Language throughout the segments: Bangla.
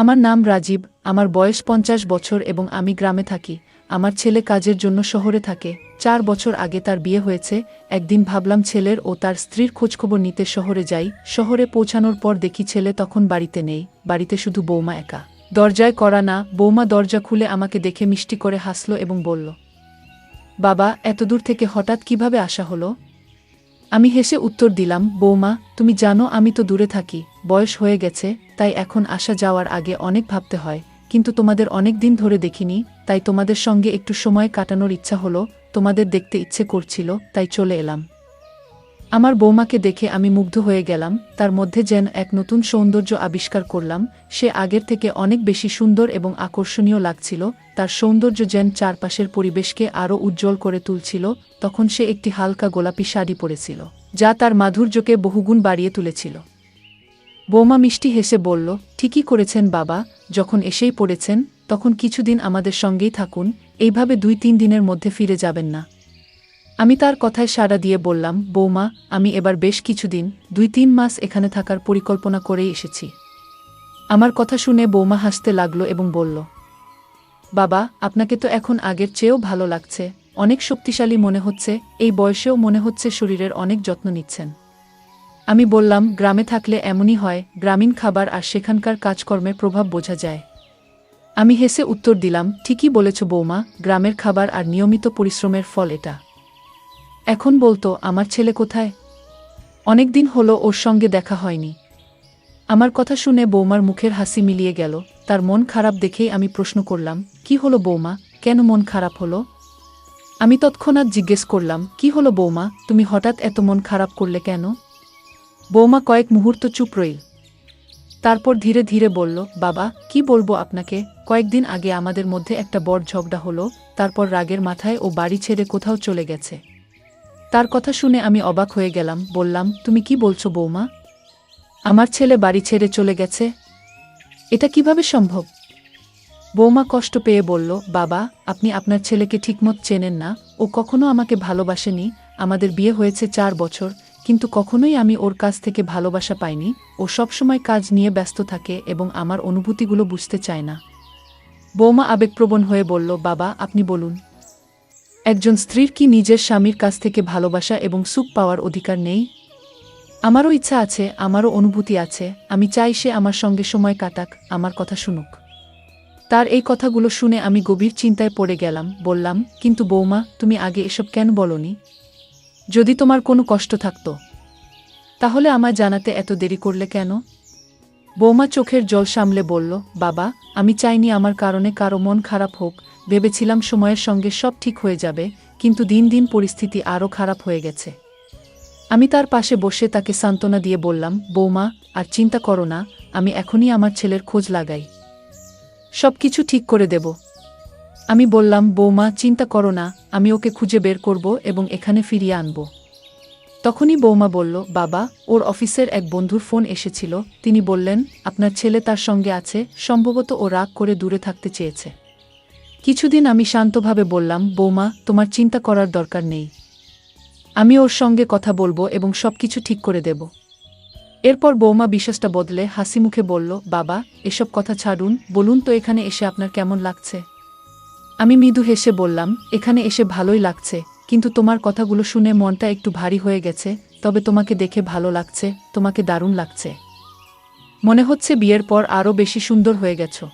আমার নাম রাজীব, আমার বয়স ৫০ বছর এবং আমি গ্রামে থাকি। আমার ছেলে কাজের জন্য শহরে থাকে। ৪ বছর আগে তার বিয়ে হয়েছে। একদিন ভাবলাম ছেলের ও তার স্ত্রীর খোঁজখবর নিতে শহরে যাই। শহরে পৌঁছানোর পর দেখি ছেলে তখন বাড়িতে নেই, বাড়িতে শুধু বৌমা একা। দরজায় কড়া না, বৌমা দরজা খুলে আমাকে দেখে মিষ্টি করে হাসল এবং বলল, বাবা, এতদূর থেকে হঠাৎ কিভাবে আসা হলো? আমি হেসে উত্তর দিলাম, বৌমা, তুমি জানো আমি তো দূরে থাকি, বয়স হয়ে গেছে, তাই এখন আসা যাওয়ার আগে অনেক ভাবতে হয়। কিন্তু তোমাদের অনেক দিন ধরে দেখিনি, তাই তোমাদের সঙ্গে একটু সময় কাটানোর ইচ্ছা হলো, তোমাদের দেখতে ইচ্ছে করছিল, তাই চলে এলাম। আমার বৌমাকে দেখে আমি মুগ্ধ হয়ে গেলাম, তার মধ্যে যেন এক নতুন সৌন্দর্য আবিষ্কার করলাম। সে আগের থেকে অনেক বেশি সুন্দর এবং আকর্ষণীয় লাগছিল, তার সৌন্দর্য যেন চারপাশের পরিবেশকে আরও উজ্জ্বল করে তুলছিল। তখন সে একটি হালকা গোলাপি শাড়ি পরেছিল, যা তার মাধুর্যকে বহুগুণ বাড়িয়ে তুলেছিল। বৌমা মিষ্টি হেসে বলল, ঠিকই করেছেন বাবা, যখন এসেই পড়েছেন, তখন কিছুদিন আমাদের সঙ্গেই থাকুন, এইভাবে ২-৩ দিনের মধ্যে ফিরে যাবেন না। আমি তার কথায় সাড়া দিয়ে বললাম, বৌমা, আমি এবার বেশ কিছুদিন ২-৩ মাস এখানে থাকার পরিকল্পনা করেই এসেছি। আমার কথা শুনে বৌমা হাসতে লাগলো এবং বলল, বাবা, আপনাকে তো এখন আগের চেয়েও ভালো লাগছে, অনেক শক্তিশালী মনে হচ্ছে, এই বয়সেও মনে হচ্ছে শরীরের অনেক যত্ন নিচ্ছেন। আমি বললাম, গ্রামে থাকলে এমনই হয়, গ্রামীণ খাবার আর সেখানকার কাজকর্মের প্রভাব বোঝা যায়। আমি হেসে উত্তর দিলাম, ঠিকই বলেছ বৌমা, গ্রামের খাবার আর নিয়মিত পরিশ্রমের ফল এটা। এখন বলতো, আমার ছেলে কোথায়? অনেকদিন হলো ওর সঙ্গে দেখা হয়নি। আমার কথা শুনে বৌমার মুখের হাসি মিলিয়ে গেল। তার মন খারাপ দেখেই আমি প্রশ্ন করলাম, কি হলো বৌমা, কেন মন খারাপ হলো? আমি তৎক্ষণাৎ জিজ্ঞেস করলাম, কি হলো বৌমা, তুমি হঠাৎ এত মন খারাপ করলে কেন? বৌমা কয়েক মুহূর্ত চুপ রইল। তারপর ধীরে ধীরে বলল, বাবা, কি বলবো আপনাকে, কয়েকদিন আগে আমাদের মধ্যে একটা বড় ঝগড়া হলো, তারপর রাগের মাথায় ও বাড়ি ছেড়ে কোথাও চলে গেছে। তার কথা শুনে আমি অবাক হয়ে গেলাম, বললাম, তুমি কি বলছো বৌমা? আমার ছেলে বাড়ি ছেড়ে চলে গেছে? এটা কিভাবে সম্ভব? বৌমা কষ্ট পেয়ে বলল, বাবা, আপনি আপনার ছেলেকে ঠিকমত চেনেন না, ও কখনো আমাকে ভালোবাসেনি। আমাদের বিয়ে হয়েছে ৪ বছর, কিন্তু কখনোই আমি ওর কাছ থেকে ভালোবাসা পাইনি। ও সবসময় কাজ নিয়ে ব্যস্ত থাকে এবং আমার অনুভূতিগুলো বুঝতে চায় না। বৌমা আবেগপ্রবণ হয়ে বলল, বাবা, আপনি বলুন, একজন স্ত্রীর কি নিজের স্বামীর কাছ থেকে ভালোবাসা এবং সুখ পাওয়ার অধিকার নেই? আমারও ইচ্ছা আছে, আমারও অনুভূতি আছে, আমি চাই সে আমার সঙ্গে সময় কাটাক, আমার কথা শুনুক। তার এই কথাগুলো শুনে আমি গভীর চিন্তায় পড়ে গেলাম। বললাম, কিন্তু বৌমা, তুমি আগে এসব কেন বলনি? যদি তোমার কোনো কষ্ট থাকত, তাহলে আমায় জানাতে এত দেরি করলে কেন? বৌমা চোখের জল সামলে বলল, বাবা, আমি চাইনি আমার কারণে কারো মন খারাপ হোক, ভেবেছিলাম সময়ের সঙ্গে সব ঠিক হয়ে যাবে, কিন্তু দিন দিন পরিস্থিতি আরও খারাপ হয়ে গেছে। আমি তার পাশে বসে তাকে সান্ত্বনা দিয়ে বললাম, বৌমা, আর চিন্তা করো না, আমি এখনই আমার ছেলের খোঁজ লাগাই, সব কিছু ঠিক করে দেব। আমি বললাম, বৌমা, চিন্তা করো না, আমি ওকে খুঁজে বের করব এবং এখানে ফিরিয়ে আনব। তখনই বৌমা বলল, বাবা, ওর অফিসের এক বন্ধুর ফোন এসেছিল, তিনি বললেন, আপনার ছেলে তার সঙ্গে আছে, সম্ভবত ও রাগ করে দূরে থাকতে চেয়েছে। কিছুদিন আমি শান্তভাবে বললাম, বৌমা, তোমার চিন্তা করার দরকার নেই, আমি ওর সঙ্গে কথা বলবো এবং সবকিছু ঠিক করে দেব। এরপর বৌমা বিশ্বাসটা বদলে হাসি মুখে বলল, বাবা, এসব কথা ছাড়ুন, বলুন তো এখানে এসে আপনার কেমন লাগছে? আমি মৃদু হেসে বললাম, এখানে এসে ভালোই লাগছে, কিন্তু তোমার কথাগুলো শুনে মনটা একটু ভারী হয়ে গেছে, তবে তোমাকে দেখে ভালো লাগছে, তোমাকে দারুণ লাগছে। মনে হচ্ছে বিয়ের পর আরও বেশি সুন্দর হয়ে গেছো।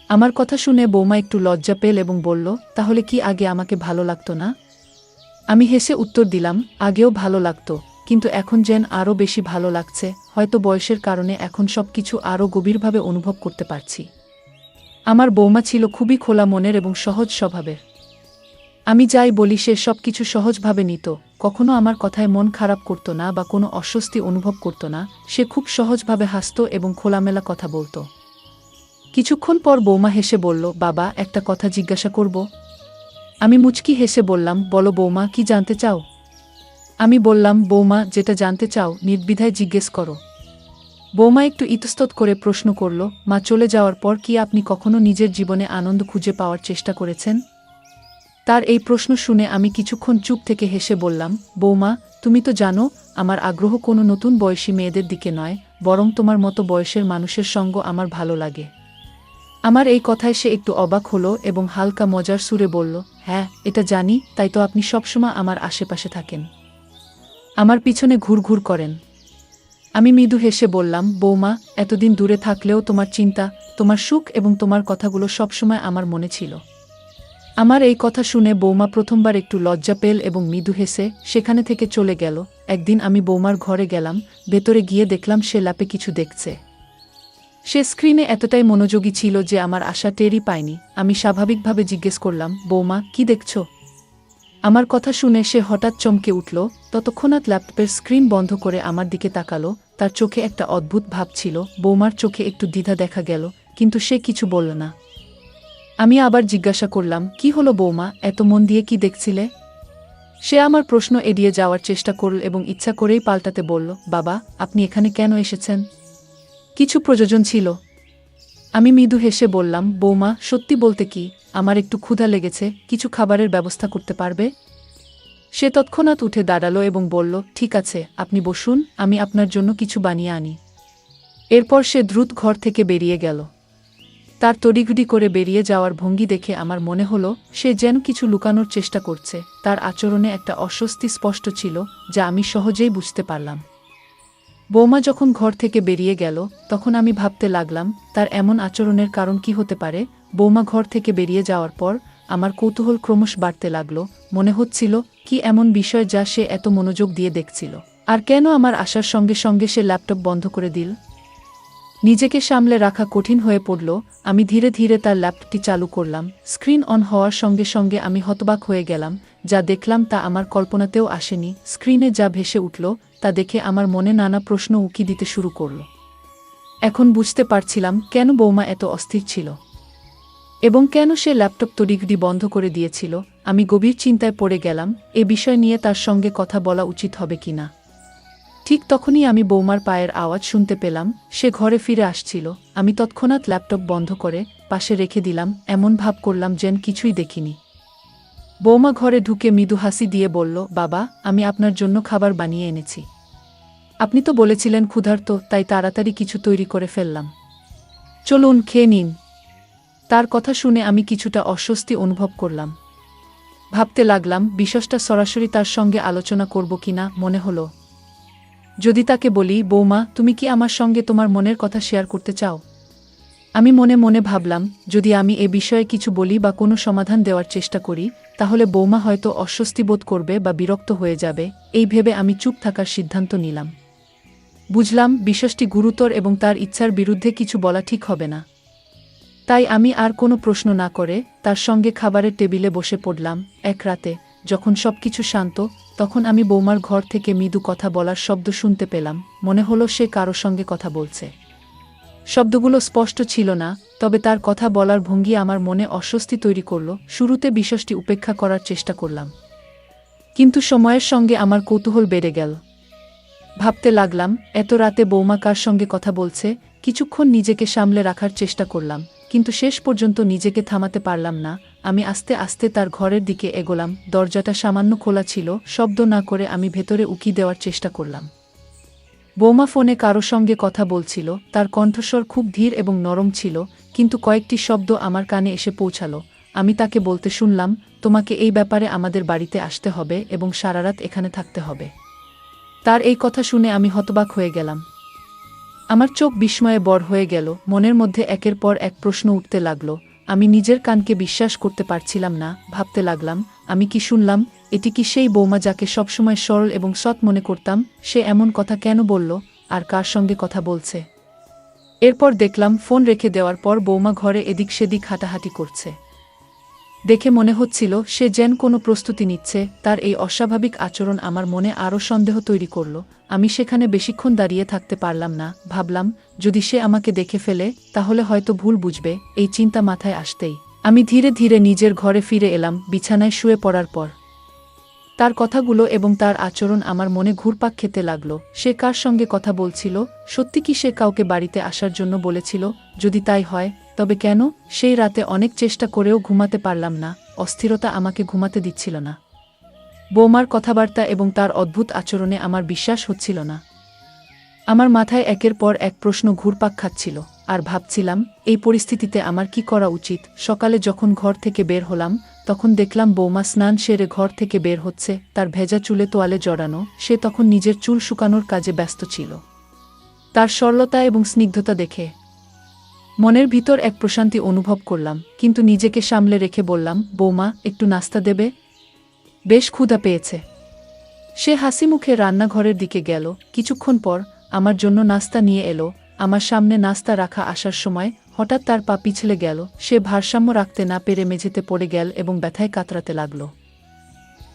আমার কথা শুনে বৌমা একটু লজ্জা পেল এবং বলল, তাহলে কি আগে আমাকে ভালো লাগতো না? আমি হেসে উত্তর দিলাম, আগেও ভালো লাগতো, কিন্তু এখন যেন আরও বেশি ভালো লাগছে, হয়তো বয়সের কারণে এখন সব কিছু আরও গভীরভাবে অনুভব করতে পারছি। আমার বৌমা ছিল খুবই খোলা মনের এবং সহজ স্বভাবের। আমি যাই বলি সে সব কিছু সহজভাবে নিত, কখনো আমার কথায় মন খারাপ করত না বা কোনো অস্বস্তি অনুভব করত না। সে খুব সহজভাবে হাসত এবং খোলামেলা কথা বলত। কিছুক্ষণ পর বৌমা হেসে বলল, বাবা, একটা কথা জিজ্ঞাসা করব? আমি মুচকি হেসে বললাম, বলো বৌমা, কি জানতে চাও? আমি বললাম, বৌমা, যেটা জানতে চাও নির্দ্বিধায় জিজ্ঞেস করো। বৌমা একটু ইতস্তত করে প্রশ্ন করল, মা চলে যাওয়ার পর কি আপনি কখনো নিজের জীবনে আনন্দ খুঁজে পাওয়ার চেষ্টা করেছেন? তার এই প্রশ্ন শুনে আমি কিছুক্ষণ চুপ থেকে হেসে বললাম, বৌমা, তুমি তো জানো আমার আগ্রহ কোনো নতুন বয়সী মেয়েদের দিকে নয়, বরং তোমার মতো বয়সের মানুষের সঙ্গ আমার ভালো লাগে। আমার এই কথায় সে একটু অবাক হলো এবং হালকা মজার সুরে বলল, হ্যাঁ, এটা জানি, তাই তো আপনি সবসময় আমার আশেপাশে থাকেন, আমার পিছনে ঘুরঘুর করেন। আমি মৃদু হেসে বললাম, বৌমা, এতদিন দূরে থাকলেও তোমার চিন্তা, তোমার সুখ এবং তোমার কথাগুলো সবসময় আমার মনে ছিল। আমার এই কথা শুনে বৌমা প্রথমবার একটু লজ্জা পেল এবং মৃদু হেসে সেখানে থেকে চলে গেল। একদিন আমি বৌমার ঘরে গেলাম, ভেতরে গিয়ে দেখলাম সে ল্যাপে কিছু দেখছে। সে স্ক্রিনে এতটাই মনোযোগী ছিল যে আমার আশা টেরই পায়নি। আমি স্বাভাবিকভাবে জিজ্ঞেস করলাম, বৌমা, কি দেখছ? আমার কথা শুনে সে হঠাৎ চমকে উঠল। ততক্ষণাৎ ল্যাপটপের স্ক্রিন বন্ধ করে আমার দিকে তাকালো। তার চোখে একটা অদ্ভুত ভাব ছিল। বৌমার চোখে একটু দ্বিধা দেখা গেল, কিন্তু সে কিছু বলল না। আমি আবার জিজ্ঞাসা করলাম, কি হলো বৌমা, এত মন দিয়ে কি দেখছিলে? সে আমার প্রশ্ন এড়িয়ে যাওয়ার চেষ্টা করল এবং ইচ্ছা করেই পাল্টাতে বলল, বাবা, আপনি এখানে কেন এসেছেন? কিছু প্রয়োজন ছিল। আমি মৃদু হেসে বললাম, বৌমা, সত্যি বলতে কি, আমার একটু ক্ষুধা লেগেছে, কিছু খাবারের ব্যবস্থা করতে পারবে? সে তৎক্ষণাৎ উঠে দাঁড়ালো এবং বলল, ঠিক আছে, আপনি বসুন, আমি আপনার জন্য কিছু বানিয়ে আনি। এরপর সে দ্রুত ঘর থেকে বেরিয়ে গেল। তার তড়িঘড়ি করে বেরিয়ে যাওয়ার ভঙ্গি দেখে আমার মনে হলো সে যেন কিছু লুকানোর চেষ্টা করছে। তার আচরণে একটা অস্বস্তি স্পষ্ট ছিল, যা আমি সহজেই বুঝতে পারলাম। বৌমা যখন ঘর থেকে বেরিয়ে গেল, তখন আমি ভাবতে লাগলাম তার এমন আচরণের কারণ কি হতে পারে। বৌমা ঘর থেকে বেরিয়ে যাওয়ার পর আমার কৌতূহল ক্রমশ বাড়তে লাগলো। মনে হচ্ছিল, কি এমন বিষয় যা সে এত মনোযোগ দিয়ে দেখছিল, আর কেন আমার আসার সঙ্গে সঙ্গে সে ল্যাপটপ বন্ধ করে দিল? নিজেকে সামলে রাখা কঠিন হয়ে পড়ল। আমি ধীরে ধীরে তার ল্যাপটপটি চালু করলাম। স্ক্রিন অন হওয়ার সঙ্গে সঙ্গে আমি হতবাক হয়ে গেলাম। যা দেখলাম তা আমার কল্পনাতেও আসেনি। স্ক্রিনে যা ভেসে উঠল তা দেখে আমার মনে নানা প্রশ্ন উকি দিতে শুরু করল। এখন বুঝতে পারছিলাম কেন বৌমা এত অস্থির ছিল এবং কেন সে ল্যাপটপ তড়িঘড়ি বন্ধ করে দিয়েছিল। আমি গভীর চিন্তায় পড়ে গেলাম, এ বিষয় নিয়ে তার সঙ্গে কথা বলা উচিত হবে কিনা। ঠিক তখনই আমি বৌমার পায়ের আওয়াজ শুনতে পেলাম। সে ঘরে ফিরে আসছিল। আমি তৎক্ষণাৎ ল্যাপটপ বন্ধ করে পাশে রেখে দিলাম, এমন ভাব করলাম যেন কিছুই দেখিনি। বৌমা ঘরে ঢুকে মৃদু হাসি দিয়ে বলল, বাবা, আমি আপনার জন্য খাবার বানিয়ে এনেছি। আপনি তো বলেছিলেন ক্ষুধার্ত, তাই তাড়াতাড়ি কিছু তৈরি করে ফেললাম। চলুন, খেয়ে নিন। তার কথা শুনে আমি কিছুটা অস্বস্তি অনুভব করলাম। ভাবতে লাগলাম বিষয়টা সরাসরি তার সঙ্গে আলোচনা করব কিনা। মনে হলো, যদি তাকে বলি, বৌমা, তুমি কি আমার সঙ্গে তোমার মনের কথা শেয়ার করতে চাও? আমি মনে মনে ভাবলাম, যদি আমি এ বিষয়ে কিছু বলি বা কোনো সমাধান দেওয়ার চেষ্টা করি, তাহলে বৌমা হয়তো অস্বস্তি বোধ করবে বা বিরক্ত হয়ে যাবে। এই ভেবে আমি চুপ থাকার সিদ্ধান্ত নিলাম। বুঝলাম বিষয়টি গুরুতর এবং তার ইচ্ছার বিরুদ্ধে কিছু বলা ঠিক হবে না। তাই আমি আর কোনো প্রশ্ন না করে তার সঙ্গে খাবারের টেবিলে বসে পড়লাম। এক রাতে যখন সবকিছু শান্ত, তখন আমি বৌমার ঘর থেকে মৃদু কথা বলার শব্দ শুনতে পেলাম। মনে হলো সে কারো সঙ্গে কথা বলছে। শব্দগুলো স্পষ্ট ছিল না, তবে তার কথা বলার ভঙ্গি আমার মনে অস্বস্তি তৈরি করল। শুরুতে বিষয়টি উপেক্ষা করার চেষ্টা করলাম, কিন্তু সময়ের সঙ্গে আমার কৌতূহল বেড়ে গেল। ভাবতে লাগলাম, এত রাতে বৌমা কার সঙ্গে কথা বলছে। কিছুক্ষণ নিজেকে সামলে রাখার চেষ্টা করলাম, কিন্তু শেষ পর্যন্ত নিজেকে থামাতে পারলাম না। আমি আস্তে আস্তে তার ঘরের দিকে এগোলাম। দরজাটা সামান্য খোলা ছিল। শব্দ না করে আমি ভেতরে উকি দেওয়ার চেষ্টা করলাম। বৌমা ফোনে কারো সঙ্গে কথা বলছিল। তার কণ্ঠস্বর খুব ধীর এবং নরম ছিল, কিন্তু কয়েকটি শব্দ আমার কানে এসে পৌঁছালো। আমি তাকে বলতে শুনলাম, তোমাকে এই ব্যাপারে আমাদের বাড়িতে আসতে হবে এবং সারারাত এখানে থাকতে হবে। তার এই কথা শুনে আমি হতবাক হয়ে গেলাম। আমার চোখ বিস্ময়ে বড় হয়ে গেল। মনের মধ্যে একের পর এক প্রশ্ন উঠতে লাগলো। আমি নিজের কানকে বিশ্বাস করতে পারছিলাম না। ভাবতে লাগলাম, আমি কি শুনলাম? এটি কি সেই বৌমা যাকে সবসময় সরল এবং সৎ মনে করতাম? সে এমন কথা কেন বলল, আর কার সঙ্গে কথা বলছে? এরপর দেখলাম ফোন রেখে দেওয়ার পর বৌমা ঘরে এদিক সেদিক হাঁটাহাঁটি করছে। দেখে মনে হচ্ছিল সে যেন কোনো প্রস্তুতি নিচ্ছে। তার এই অস্বাভাবিক আচরণ আমার মনে আরও সন্দেহ তৈরি করল। আমি সেখানে বেশিক্ষণ দাঁড়িয়ে থাকতে পারলাম না। ভাবলাম, যদি সে আমাকে দেখে ফেলে তাহলে হয়তো ভুল বুঝবে। এই চিন্তা মাথায় আসতেই আমি ধীরে ধীরে নিজের ঘরে ফিরে এলাম। বিছানায় শুয়ে পড়ার পর তার কথাগুলো এবং তার আচরণ আমার মনে ঘুরপাক খেতে লাগলো। সে কার সঙ্গে কথা বলছিল? সত্যি কি সে কাউকে বাড়িতে আসার জন্য বলেছিল? যদি তাই হয়, তবে কেন? সেই রাতে অনেক চেষ্টা করেও ঘুমাতে পারলাম না। অস্থিরতা আমাকে ঘুমাতে দিচ্ছিল না। বৌমার কথাবার্তা এবং তার অদ্ভুত আচরণে আমার বিশ্বাস হচ্ছিল না। আমার মাথায় একের পর এক প্রশ্ন ঘুরপাক খাচ্ছিল, আর ভাবছিলাম এই পরিস্থিতিতে আমার কি করা উচিত। সকালে যখন ঘর থেকে বের হলাম, তখন দেখলাম বৌমা স্নান সেরে ঘর থেকে বের হচ্ছে, তার ভেজা চুলে তোয়ালে জড়ানো। সে তখন নিজের চুল শুকানোর কাজে ব্যস্ত ছিল। তার সরলতা এবং স্নিগ্ধতা দেখে মনের ভিতর এক প্রশান্তি অনুভব করলাম, কিন্তু নিজেকে সামলে রেখে বললাম, বৌমা, একটু নাস্তা দেবে? বেশ ক্ষুধা পেয়েছে। সে হাসি মুখে রান্নাঘরের দিকে গেল। কিছুক্ষণ পর আমার জন্য নাস্তা নিয়ে এলো। আমার সামনে নাস্তা রাখা আসার সময় হঠাৎ তার পা পিছলে গেল। সে ভারসাম্য রাখতে না পেরে মেঝেতে পড়ে গেল এবং ব্যথায় কাতরাতে লাগল।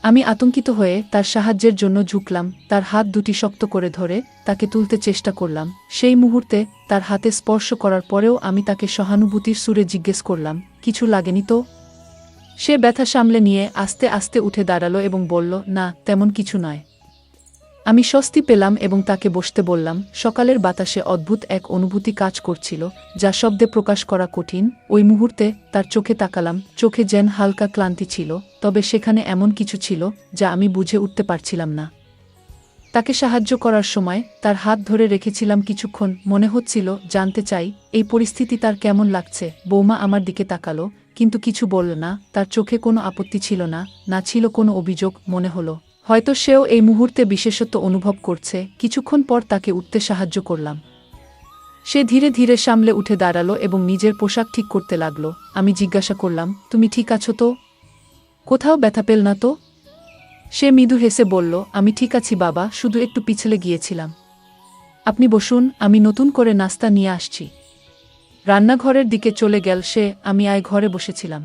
আমি আতঙ্কিত হয়ে তার সাহায্যের জন্য ঝুঁকলাম, তার হাত দুটি শক্ত করে ধরে তাকে তুলতে চেষ্টা করলাম। সেই মুহূর্তে তার হাতে স্পর্শ করার পরেও আমি তাকে সহানুভূতির সুরে জিজ্ঞেস করলাম, কিছু লাগেনি তো? সে ব্যথা সামলে নিয়ে আস্তে আস্তে উঠে দাঁড়ালো এবং বলল, না, তেমন কিছু নয়। আমি স্বস্তি পেলাম এবং তাকে বসতে বললাম। সকালের বাতাসে অদ্ভুত এক অনুভূতি কাজ করছিল, যা শব্দে প্রকাশ করা কঠিন। ওই মুহূর্তে তার চোখে তাকালাম, চোখে যেন হালকা ক্লান্তি ছিল, তবে সেখানে এমন কিছু ছিল যা আমি বুঝে উঠতে পারছিলাম না। তাকে সাহায্য করার সময় তার হাত ধরে রেখেছিলাম কিছুক্ষণ। মনে হচ্ছিল জানতে চাই এই পরিস্থিতি তার কেমন লাগছে। বৌমা আমার দিকে তাকালো, কিন্তু কিছু বলল না। তার চোখে কোনো আপত্তি ছিল না, না ছিল কোনো অভিযোগ। মনে হলো হয়তো সেও এই মুহূর্তে বিশেষত্ব অনুভব করছে। কিছুক্ষণ পর তাকে উঠতে সাহায্য করলাম। সে ধীরে ধীরে সামলে উঠে দাঁড়ালো এবং নিজের পোশাক ঠিক করতে লাগলো। আমি জিজ্ঞাসা করলাম, তুমি ঠিক আছো তো? কোথাও ব্যথা পেল না তো? সে মৃদু হেসে বলল, আমি ঠিক আছি বাবা, শুধু একটু পিছলে গিয়েছিলাম। আপনি বসুন, আমি নতুন করে নাস্তা নিয়ে আসছি। রান্নাঘরের দিকে চলে গেল সে। আমি ঘরে বসেছিলাম।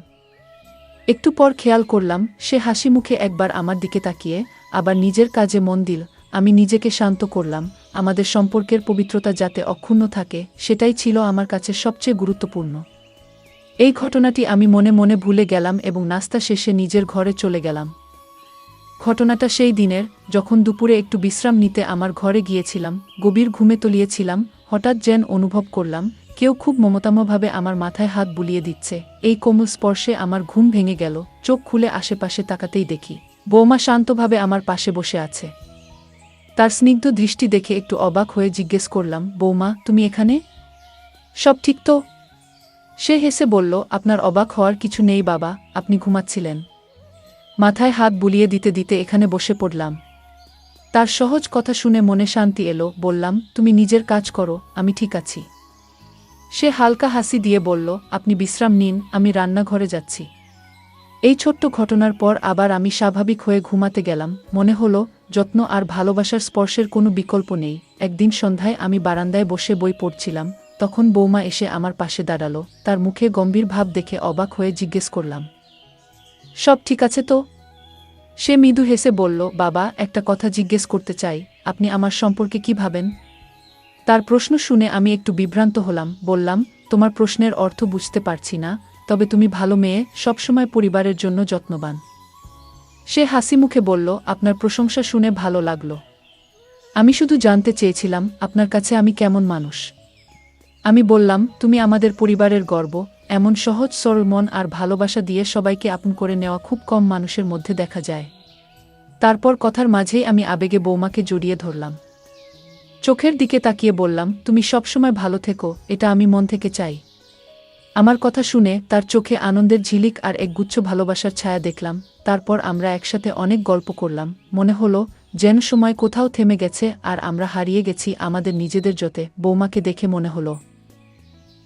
একটু পর খেয়াল করলাম সে হাসি মুখে একবার আমার দিকে তাকিয়ে আবার নিজের কাজে মন দিল। আমি নিজেকে শান্ত করলাম। আমাদের সম্পর্কের পবিত্রতা যাতে অক্ষুণ্ণ থাকে, সেটাই ছিল আমার কাছে সবচেয়ে গুরুত্বপূর্ণ। এই ঘটনাটি আমি মনে মনে ভুলে গেলাম এবং নাস্তা শেষে নিজের ঘরে চলে গেলাম। ঘটনাটা সেই দিনের, যখন দুপুরে একটু বিশ্রাম নিতে আমার ঘরে গিয়েছিলাম। গভীর ঘুমে তলিয়েছিলাম। হঠাৎ যেন অনুভব করলাম কেউ খুব মমতাময়ভাবে আমার মাথায় হাত বুলিয়ে দিচ্ছে। এই কোমল স্পর্শে আমার ঘুম ভেঙে গেল। চোখ খুলে আশেপাশে তাকাতেই দেখি বৌমা শান্তভাবে আমার পাশে বসে আছে। তার স্নিগ্ধ দৃষ্টি দেখে একটু অবাক হয়ে জিজ্ঞেস করলাম, বৌমা, তুমি এখানে? সব ঠিক তো? সে হেসে বলল, আপনার অবাক হওয়ার কিছু নেই বাবা, আপনি ঘুমাচ্ছিলেন। মাথায় হাত বুলিয়ে দিতে দিতে এখানে বসে পড়লাম। তার সহজ কথা শুনে মনে শান্তি এলো। বললাম, তুমি নিজের কাজ করো, আমি ঠিক আছি। সে হালকা হাসি দিয়ে বলল, আপনি বিশ্রাম নিন, আমি রান্নাঘরে যাচ্ছি। এই ছোট্ট ঘটনার পর আবার আমি স্বাভাবিক হয়ে ঘুমাতে গেলাম। মনে হলো যত্ন আর ভালোবাসার স্পর্শের কোনো বিকল্প নেই। একদিন সন্ধ্যায় আমি বারান্দায় বসে বই পড়ছিলাম। তখন বৌমা এসে আমার পাশে দাঁড়ালো। তার মুখে গম্ভীর ভাব দেখে অবাক হয়ে জিজ্ঞেস করলাম, সব ঠিক আছে তো? সে মৃদু হেসে বলল, বাবা, একটা কথা জিজ্ঞেস করতে চাই, আপনি আমার সম্পর্কে কি ভাবেন? তার প্রশ্ন শুনে আমি একটু বিভ্রান্ত হলাম। বললাম, তোমার প্রশ্নের অর্থ বুঝতে পারছি না, তবে তুমি ভালো মেয়ে, সবসময় পরিবারের জন্য যত্নবান। সে হাসি মুখে বলল, আপনার প্রশংসা শুনে ভালো লাগলো। আমি শুধু জানতে চেয়েছিলাম আপনার কাছে আমি কেমন মানুষ। আমি বললাম, তুমি আমাদের পরিবারের গর্ব। এমন সহজ সরল মন আর ভালোবাসা দিয়ে সবাইকে আপন করে নেওয়া খুব কম মানুষের মধ্যে দেখা যায়। তারপর কথার মাঝেই আমি আবেগে বৌমাকে জড়িয়ে ধরলাম। চোখের দিকে তাকিয়ে বললাম, তুমি সবসময় ভালো থেকো, এটা আমি মন থেকে চাই। আমার কথা শুনে তার চোখে আনন্দের ঝিলিক আর একগুচ্ছ ভালোবাসার ছায়া দেখলাম। তারপর আমরা একসাথে অনেক গল্প করলাম। মনে হলো যেন সময় কোথাও থেমে গেছে আর আমরা হারিয়ে গেছি আমাদের নিজেদের জোতে। বৌমাকে দেখে মনে হলো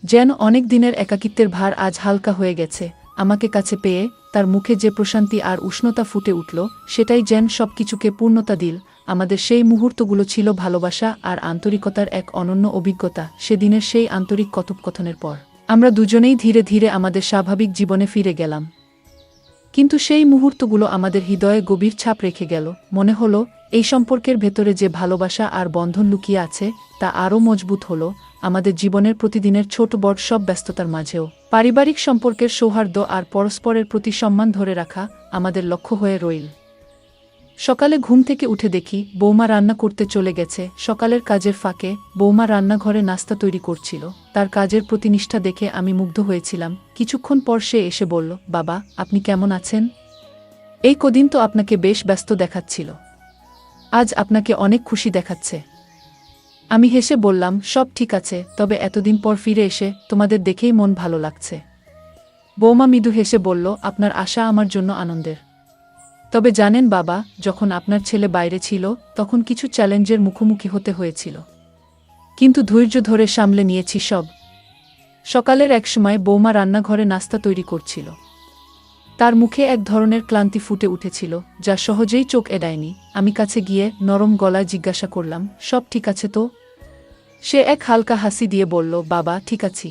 যেন অনেক দিনের একাকিত্বের ভার আজ হালকা হয়ে গেছে। আমাকে কাছে পেয়ে তার মুখে যে প্রশান্তি আর উষ্ণতা ফুটে উঠল, সেটাই যেন সবকিছুকে পূর্ণতা দিল। আমাদের সেই মুহূর্তগুলো ছিল ভালোবাসা আর আন্তরিকতার এক অনন্য অভিজ্ঞতা। সেদিনের সেই আন্তরিক কথোপকথনের পর আমরা দুজনেই ধীরে ধীরে আমাদের স্বাভাবিক জীবনে ফিরে গেলাম। কিন্তু সেই মুহূর্তগুলো আমাদের হৃদয়ে গভীর ছাপ রেখে গেল। মনে হলো এই সম্পর্কের ভেতরে যে ভালোবাসা আর বন্ধন লুকিয়ে আছে, তা আরও মজবুত হলো আমাদের জীবনের প্রতিদিনের ছোট বড় সব ব্যস্ততার মাঝেও। পারিবারিক সম্পর্কের সৌহার্দ্য আর পরস্পরের প্রতি সম্মান ধরে রাখা আমাদের লক্ষ্য হয়ে রইল। সকালে ঘুম থেকে উঠে দেখি বৌমা রান্না করতে চলে গেছে। সকালের কাজের ফাঁকে বৌমা রান্নাঘরে নাস্তা তৈরি করছিল। তার কাজের প্রতি নিষ্ঠা দেখে আমি মুগ্ধ হয়েছিলাম। কিছুক্ষণ পর সে এসে বলল, বাবা, আপনি কেমন আছেন? এই কদিন তো আপনাকে বেশ ব্যস্ত দেখাচ্ছিল, আজ আপনাকে অনেক খুশি দেখাচ্ছে। আমি হেসে বললাম, সব ঠিক আছে, তবে এতদিন পর ফিরে এসে তোমাদের দেখেই মন ভালো লাগছে। বৌমা মৃদু হেসে বলল, আপনার আশা আমার জন্য আনন্দের। তবে জানেন বাবা, যখন আপনার ছেলে বাইরে ছিল তখন কিছু চ্যালেঞ্জের মুখোমুখি হতে হয়েছিল, কিন্তু ধৈর্য ধরে সামলে নিয়েছি সব। সকালের এক সময় বৌমা রান্নাঘরে নাস্তা তৈরি করছিল। তার মুখে এক ধরনের ক্লান্তি ফুটে উঠেছিল, যা সহজেই চোখ এড়ায়নি। আমি কাছে গিয়ে নরম গলায় জিজ্ঞাসা করলাম, সব ঠিক আছে তো? সে এক হালকা হাসি দিয়ে বলল, বাবা, ঠিক আছি।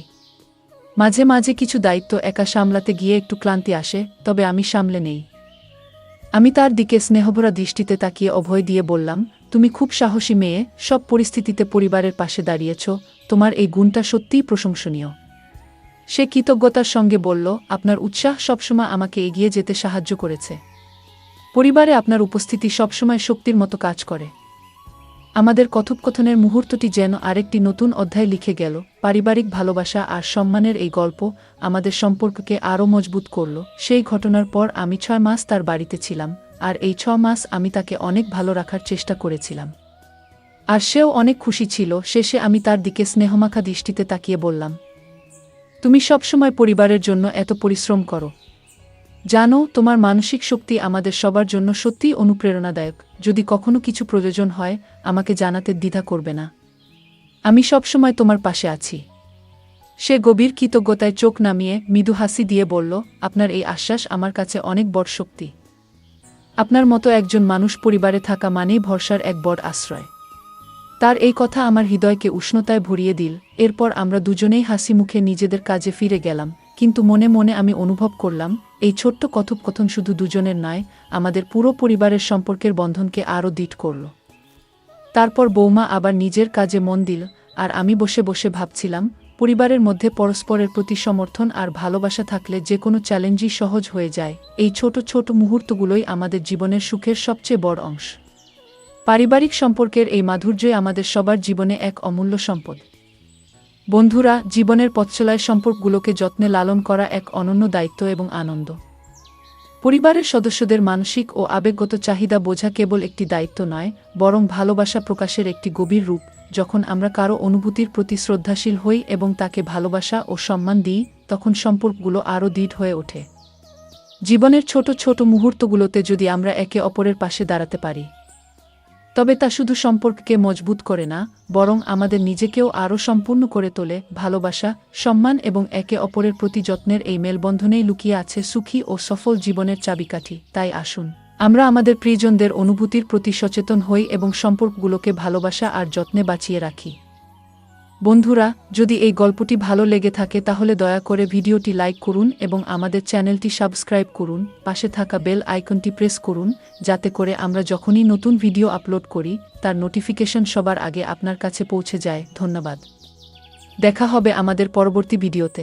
মাঝে মাঝে কিছু দায়িত্ব একা সামলাতে গিয়ে একটু ক্লান্তি আসে, তবে আমি সামলে নেই। আমি তার দিকে স্নেহভরা দৃষ্টিতে তাকিয়ে অভয় দিয়ে বললাম, তুমি খুব সাহসী মেয়ে, সব পরিস্থিতিতে পরিবারের পাশে দাঁড়িয়েছ, তোমার এই গুণটা সত্যিই প্রশংসনীয়। সে কৃতজ্ঞতার সঙ্গে বলল, আপনার উৎসাহ সবসময় আমাকে এগিয়ে যেতে সাহায্য করেছে। পরিবারে আপনার উপস্থিতি সবসময় শক্তির মতো কাজ করে। আমাদের কথোপকথনের মুহূর্তটি যেন আরেকটি নতুন অধ্যায় লিখে গেল। পারিবারিক ভালোবাসা আর সম্মানের এই গল্প আমাদের সম্পর্ককে আরও মজবুত করল। সেই ঘটনার পর আমি 6 মাস তার বাড়িতে ছিলাম, আর এই 6 মাস আমি তাকে অনেক ভালো রাখার চেষ্টা করেছিলাম। আর সেও অনেক খুশি ছিল। শেষে আমি তার দিকে স্নেহমাখা দৃষ্টিতে তাকিয়ে বললাম, তুমি সবসময় পরিবারের জন্য এত পরিশ্রম করো। জানো, তোমার মানসিক শক্তি আমাদের সবার জন্য সত্যিই অনুপ্রেরণাদায়ক। যদি কখনো কিছু প্রয়োজন হয়, আমাকে জানাতে দ্বিধা করবে না। আমি সবসময় তোমার পাশে আছি। সে গভীর কৃতজ্ঞতায় চোখ নামিয়ে মৃদু হাসি দিয়ে বলল, আপনার এই আশ্বাস আমার কাছে অনেক বড় শক্তি। আপনার মতো একজন মানুষ পরিবারে থাকা মানেই ভরসার এক বড় আশ্রয়। তার এই কথা আমার হৃদয়কে উষ্ণতায় ভরিয়ে দিল। এরপর আমরা দুজনেই হাসি মুখে নিজেদের কাজে ফিরে গেলাম, কিন্তু মনে মনে আমি অনুভব করলাম, এই ছোট্ট কথোপকথন শুধু দুজনের নয়, আমাদের পুরো পরিবারের সম্পর্কের বন্ধনকে আরও দৃঢ় করল। তারপর বৌমা আবার নিজের কাজে মন দিল, আর আমি বসে বসে ভাবছিলাম, পরিবারের মধ্যে পরস্পরের প্রতি সমর্থন আর ভালোবাসা থাকলে যে কোনো চ্যালেঞ্জই সহজ হয়ে যায়। এই ছোট ছোট মুহূর্তগুলোই আমাদের জীবনের সুখের সবচেয়ে বড় অংশ। পারিবারিক সম্পর্কের এই মাধুর্যই আমাদের সবার জীবনে এক অমূল্য সম্পদ। বন্ধুরা, জীবনের পথচলায় সম্পর্কগুলোকে যত্নে লালন করা এক অনন্য দায়িত্ব এবং আনন্দ। পরিবারের সদস্যদের মানসিক ও আবেগগত চাহিদা বোঝা কেবল একটি দায়িত্ব নয়, বরং ভালোবাসা প্রকাশের একটি গভীর রূপ। যখন আমরা কারো অনুভূতির প্রতি শ্রদ্ধাশীল হই এবং তাকে ভালোবাসা ও সম্মান দিই, তখন সম্পর্কগুলো আরও দৃঢ় হয়ে ওঠে। জীবনের ছোট ছোট মুহূর্তগুলোতে যদি আমরা একে অপরের পাশে দাঁড়াতে পারি, তবে তা শুধু সম্পর্ককে মজবুত করে না, বরং আমাদের নিজেকেও আরও সম্পূর্ণ করে তোলে। ভালোবাসা, সম্মান এবং একে অপরের প্রতি যত্নের এই মেলবন্ধনেই লুকিয়ে আছে সুখী ও সফল জীবনের চাবিকাঠি। তাই আসুন, আমরা আমাদের প্রিয়জনদের অনুভূতির প্রতি সচেতন হই এবং সম্পর্কগুলোকে ভালোবাসা আর যত্নে বাঁচিয়ে রাখি। বন্ধুরা, যদি এই গল্পটি ভালো লেগে থাকে তাহলে দয়া করে ভিডিওটি লাইক করুন এবং আমাদের চ্যানেলটি সাবস্ক্রাইব করুন। পাশে থাকা বেল আইকনটি প্রেস করুন, যাতে করে আমরা যখনই নতুন ভিডিও আপলোড করি তার নোটিফিকেশন সবার আগে আপনার কাছে পৌঁছে যায়। ধন্যবাদ। দেখা হবে আমাদের পরবর্তী ভিডিওতে।